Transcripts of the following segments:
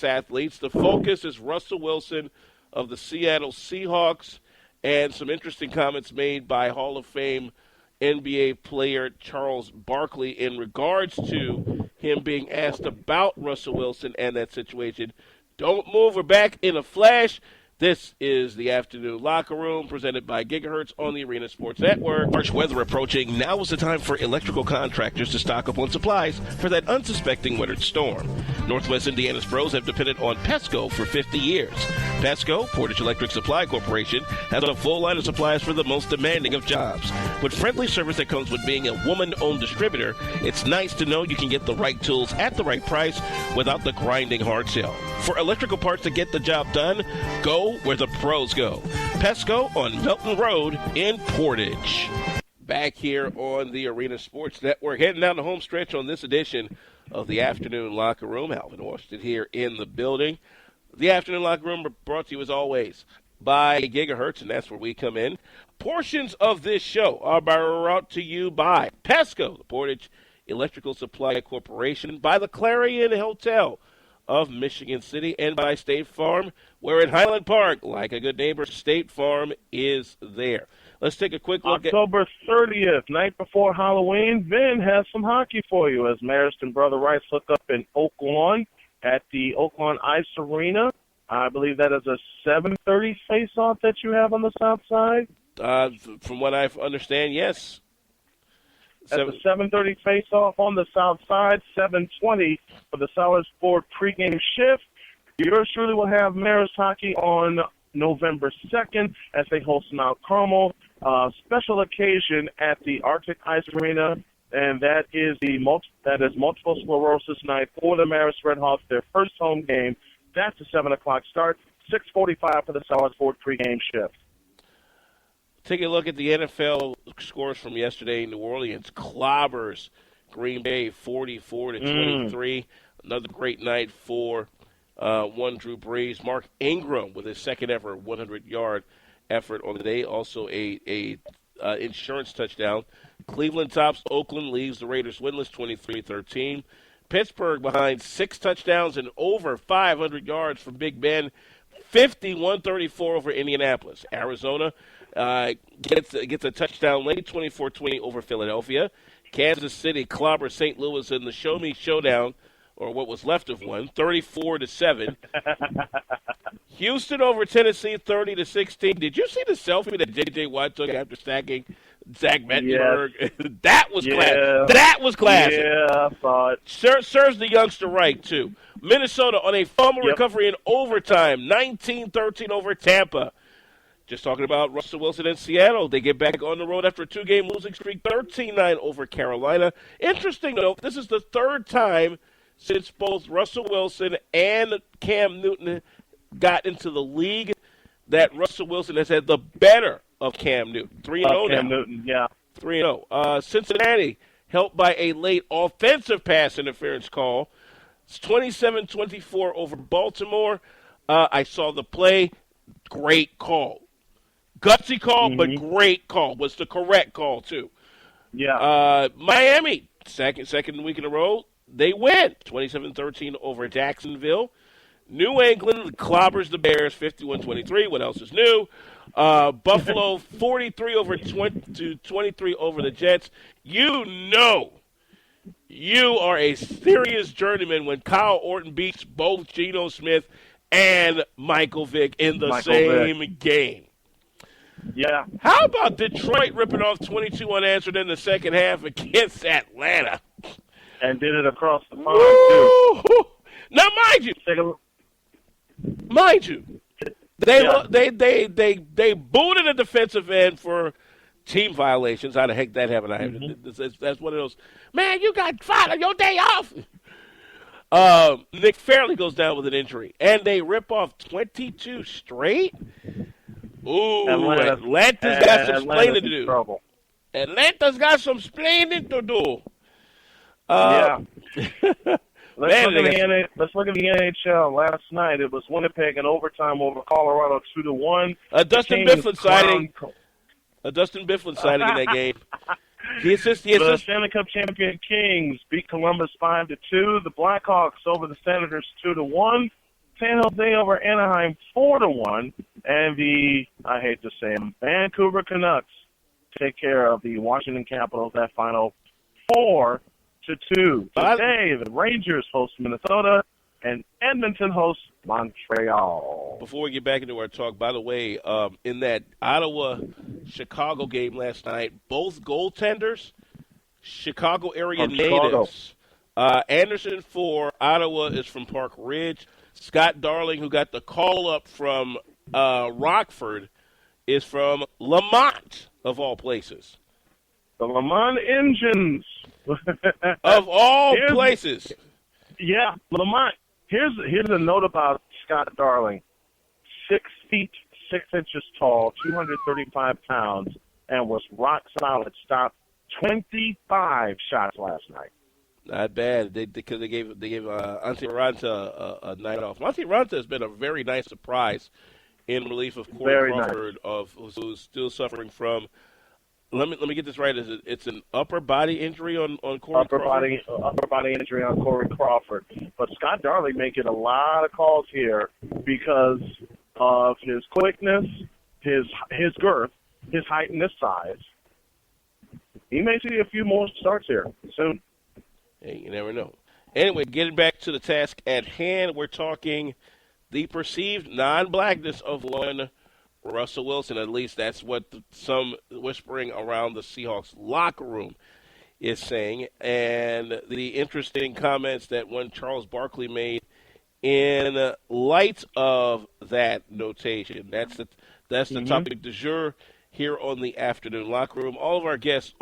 athletes. The focus is Russell Wilson of the Seattle Seahawks, and some interesting comments made by Hall of Fame NBA player Charles Barkley in regards to him being asked about Russell Wilson and that situation. Don't move. We're back in a flash. This is the Afternoon Locker Room, presented by Gigahertz on the Arena Sports Network. Harsh weather approaching. Now is the time for electrical contractors to stock up on supplies for that unsuspecting winter storm. Northwest Indiana's pros have depended on Pesco for 50 years. Pesco, Portage Electric Supply Corporation, has a full line of supplies for the most demanding of jobs. With friendly service that comes with being a woman-owned distributor, it's nice to know you can get the right tools at the right price without the grinding hard sell. For electrical parts to get the job done, go where the pros go. Pesco on Milton Road in Portage. Back here on the Arena Sports Network, heading down the home stretch on this edition of the Afternoon Locker Room. Alvin Washington here in the building. The Afternoon Locker Room brought to you, as always, by Gigahertz, and that's where we come in. Portions of this show are brought to you by Pesco, the Portage Electrical Supply Corporation, by the Clarion Hotel of Michigan City, and by State Farm, where in Highland Park, like a good neighbor, State Farm is there. Let's take a quick look October 30th, night before Halloween. Vin has some hockey for you as Marist and Brother Rice hook up in Oak Lawn at the Oak Lawn Ice Arena. I believe that is a 7:30 face-off that you have on the south side. From what I understand, yes. At the 7:30 face-off on the south side, 7:20 for the Solid Sport pregame shift. Yours truly will have Marist hockey on November 2nd as they host Mount Carmel. Special occasion at the Arctic Ice Arena, and that is multiple sclerosis night for the Marist Redhawks, their first home game. That's a 7 o'clock start, 6:45 for the Solid Sport pregame shift. Take a look at the NFL scores from yesterday. New Orleans clobbers Green Bay 44-23. Another great night for one Drew Brees. Mark Ingram with his second ever 100-yard effort on the day. Also a insurance touchdown. Cleveland tops Oakland, leaves the Raiders winless 23-13. Pittsburgh behind 6 touchdowns and over 500 yards from Big Ben, 51-34 over Indianapolis. Arizona gets a touchdown late, 24-20 over Philadelphia. Kansas City clobbers St. Louis in the Show Me Showdown, or what was left of one, 34-7. Houston over Tennessee, 30-16. Did you see the selfie that J.J. Watt took after stacking Zach Mettenberg? Yes. That was classic. That was classic. Yeah, I saw it. Serves the youngster right, too. Minnesota on a fumble recovery in overtime, 19-13 over Tampa. Just talking about Russell Wilson and Seattle. They get back on the road after a 2-game losing streak, 13-9 over Carolina. Interesting, though, this is the third time since both Russell Wilson and Cam Newton got into the league that Russell Wilson has had the better of Cam Newton. 3-0 now. Cam Newton, yeah. 3-0. Cincinnati, helped by a late offensive pass interference call. It's 27-24 over Baltimore. I saw the play. Great call. Gutsy call, but great call. Was the correct call, too. Yeah. Miami, second week in a row, they win 27-13 over Jacksonville. New England clobbers the Bears 51-23. What else is new? Buffalo 43 over 23 over the Jets. You know you are a serious journeyman when Kyle Orton beats both Geno Smith and Michael Vick in the same game. Yeah. How about Detroit ripping off 22 unanswered in the second half against Atlanta? And did it across the pond, too. Now, mind you, they booted a defensive end for team violations. How the heck that happened? That's one of those, man, you got fired on your day off. Nick Fairley goes down with an injury, and they rip off 22 straight. Ooh, Atlanta's got some explaining to do. Trouble. Atlanta's got some explaining to do. Yeah. Let's look at the NHL. Last night it was Winnipeg in overtime over Colorado 2-1. Dustin Byfuglien sighting. A Dustin Byfuglien sighting in that game. The Stanley Cup champion Kings beat Columbus 5-2. The Blackhawks over the Senators 2-1. San Jose over Anaheim 4-1, and I hate to say them, Vancouver Canucks take care of the Washington Capitals that final 4-2. Today, the Rangers host Minnesota, and Edmonton hosts Montreal. Before we get back into our talk, by the way, in that Ottawa-Chicago game last night, both goaltenders, Chicago area natives. Anderson for Ottawa is from Park Ridge. Scott Darling, who got the call-up from Rockford, is from Lamont, of all places. The Lamont Engines. Of all places. Yeah, Lamont. Here's a note about Scott Darling. 6 feet, 6 inches tall, 235 pounds, and was rock solid. Stopped 25 shots last night. Not bad. Because they gave Antti Ranta a night off. Antti Ranta has been a very nice surprise in relief of Corey Crawford, who's still suffering from. Let me get this right. It's an upper body injury on Corey Crawford? Upper body injury on Corey Crawford. But Scott Darling making a lot of calls here because of his quickness, his girth, his height and his size. He may see a few more starts here soon. Hey, you never know. Anyway, getting back to the task at hand, we're talking the perceived non-blackness of one Russell Wilson. At least that's what some whispering around the Seahawks locker room is saying. And the interesting comments that one Charles Barkley made in light of that notation. That's the topic du jour here on the Afternoon Locker Room. All of our guests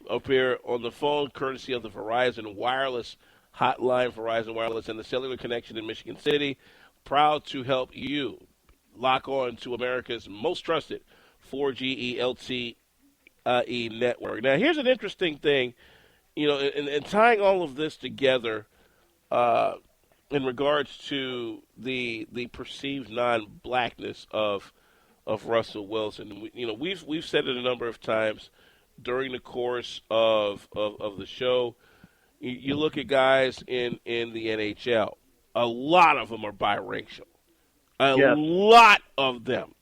up here on the phone, courtesy of the Verizon Wireless hotline, Verizon Wireless and the Cellular Connection in Michigan City. Proud to help you lock on to America's most trusted 4G LTE network. Now, here's an interesting thing, in tying all of this together in regards to the perceived non-blackness of Russell Wilson. We've said it a number of times during the course of the show. You look at guys in the NHL. A lot of them are biracial. A lot of them.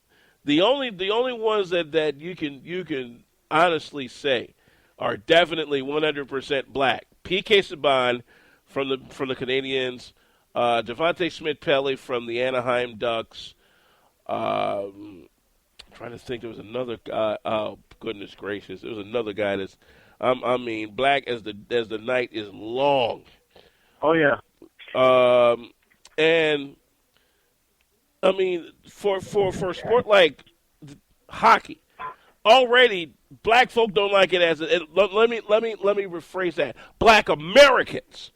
The only ones that you can honestly say are definitely 100% black. P.K. Subban from the Canadiens, Devontae Smith-Pelly from the Anaheim Ducks. Trying to think, there was another guy. Oh goodness gracious, there was another guy that's black as the night is long. Oh yeah. And I mean, for a sport like hockey, already black folk don't like it let me rephrase that. Black Americans,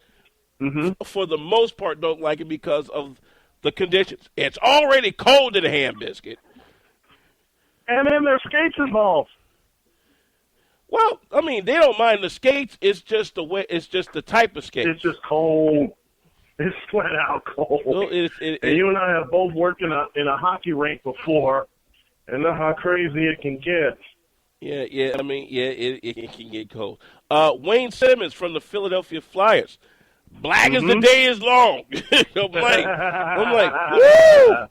for the most part, don't like it because of the conditions. It's already cold in a ham biscuit, and then there's skates involved. Well, I mean, they don't mind the skates. It's just the way. It's just the type of skate. It's just cold. It's flat out cold. Well, and you and I have both worked in a hockey rink before, and know how crazy it can get. Yeah. I mean, it can get cold. Wayne Simmons from the Philadelphia Flyers, black as the day is long. I'm like, woo!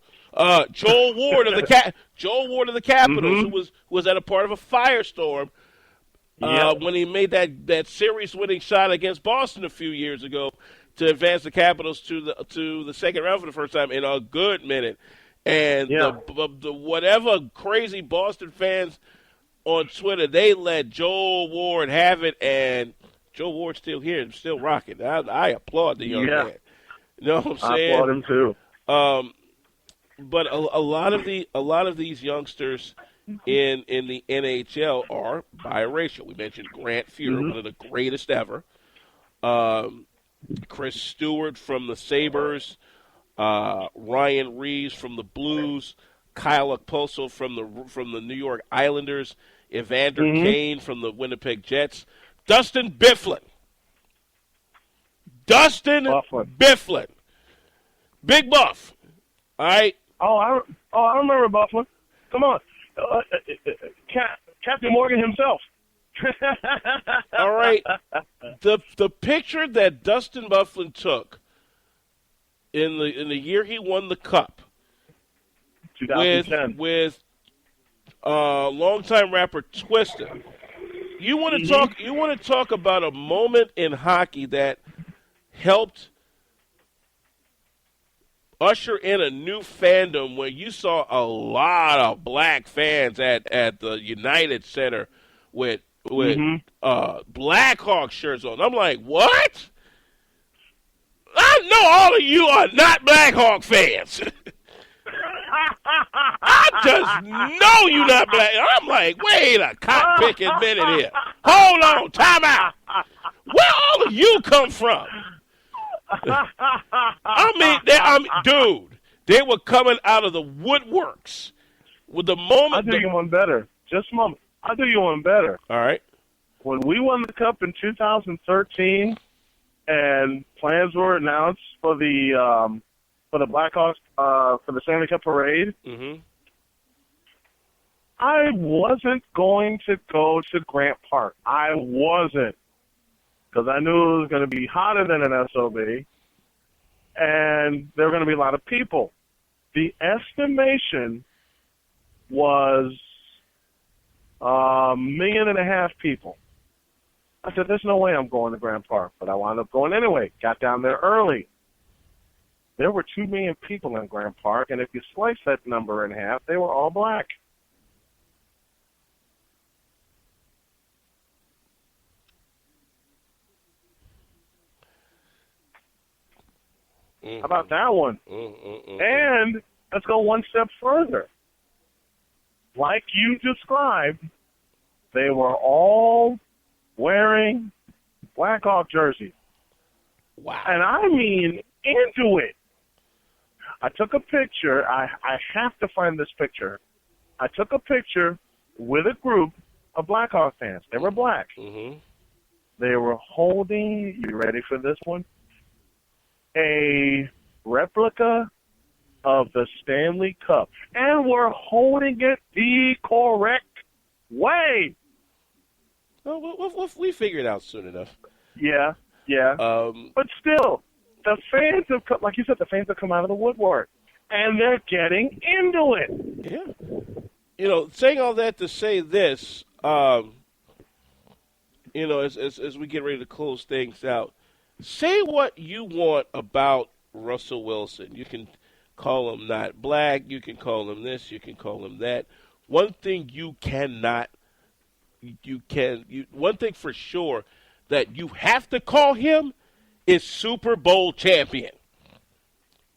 Joel Ward of the Capitals, who was at a part of a firestorm. When he made that series-winning shot against Boston a few years ago to advance the Capitals to the second round for the first time in a good minute, and the whatever crazy Boston fans on Twitter, they let Joel Ward have it, and Joel Ward's still here and still rocking. I applaud the young man. You know what I'm saying? I applaud him too. But a lot of these youngsters in the NHL are biracial. We mentioned Grant Fuhr, one of the greatest ever. Chris Stewart from the Sabres, Ryan Reeves from the Blues, Kyle Okposo from the New York Islanders, Evander Kane from the Winnipeg Jets, Dustin Byfuglien. Byfuglien. Big Buff. All right. I remember Byfuglien. Come on. Captain Morgan himself. All right. The picture that Dustin Byfuglien took in the year he won the Cup 2010. with longtime rapper Twista. You want to talk? You want to talk about a moment in hockey that helped usher in a new fandom where you saw a lot of black fans at the United Center with Blackhawk shirts on. I'm like, what? I know all of you are not Blackhawk fans. I just know you not black. I'm like, wait a cop-picking minute here. Hold on, time out. Where all of you come from? Dude, they were coming out of the woodworks with the moment. I'll do you one better. Just a moment. I'll do you one better. All right. When we won the Cup in 2013 and plans were announced for the Blackhawks for the Stanley Cup parade, I wasn't going to go to Grant Park. I wasn't. Because I knew it was going to be hotter than an SOB, and there were going to be a lot of people. The estimation was 1.5 million people. I said, there's no way I'm going to Grant Park, but I wound up going anyway. Got down there early. There were 2 million people in Grant Park, and if you slice that number in half, they were all black. How about that one? And let's go one step further. Like you described, they were all wearing Blackhawk jerseys. Wow. And I mean into it. I took a picture. I have to find this picture. I took a picture with a group of Blackhawk fans. They were black. They were holding, you ready for this one? A replica of the Stanley Cup. And we're holding it the correct way. Well, we figured it out soon enough. Yeah. But still, the fans have come, like you said, the fans have come out of the woodwork. And they're getting into it. Yeah. Saying all that to say this, as we get ready to close things out, say what you want about Russell Wilson. You can call him not black. You can call him this. You can call him that. One thing one thing for sure that you have to call him is Super Bowl champion.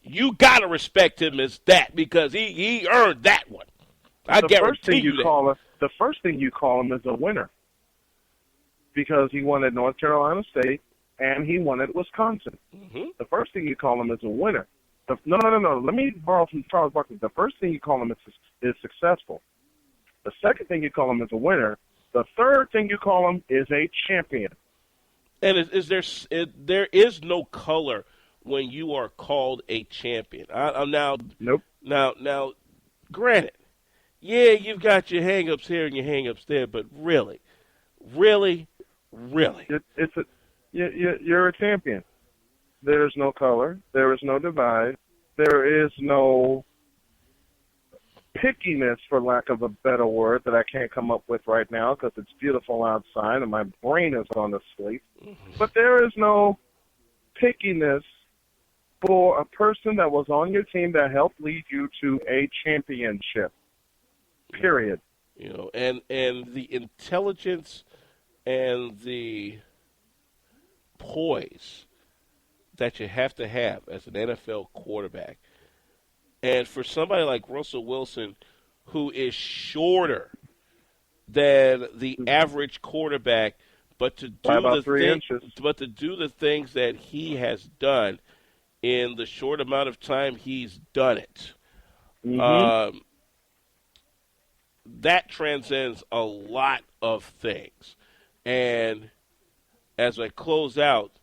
You got to respect him as that because he earned that one. I guarantee you that. The first thing you call him is a winner because he won at North Carolina State and he won at Wisconsin. The first thing you call him is a winner. No. Let me borrow from Charles Barkley. The first thing you call him is successful. The second thing you call him is a winner. The third thing you call him is a champion. And there is no color when you are called a champion. Nope. Now, granted, yeah, you've got your hang-ups here and your hang-ups there, but really, you're a champion. There is no color. There is no divide. There is no pickiness, for lack of a better word, that I can't come up with right now because it's beautiful outside and my brain is on to sleep. But there is no pickiness for a person that was on your team that helped lead you to a championship. Period. And the intelligence and the poise that you have to have as an NFL quarterback. And for somebody like Russell Wilson, who is shorter than the average quarterback, but to do the things that he has done in the short amount of time he's done it, that transcends a lot of things. And as I close out,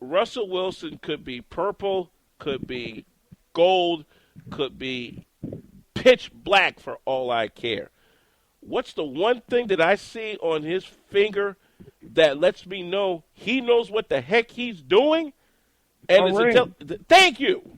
Russell Wilson could be purple, could be gold, could be pitch black for all I care. What's the one thing that I see on his finger that lets me know he knows what the heck he's doing? And thank you.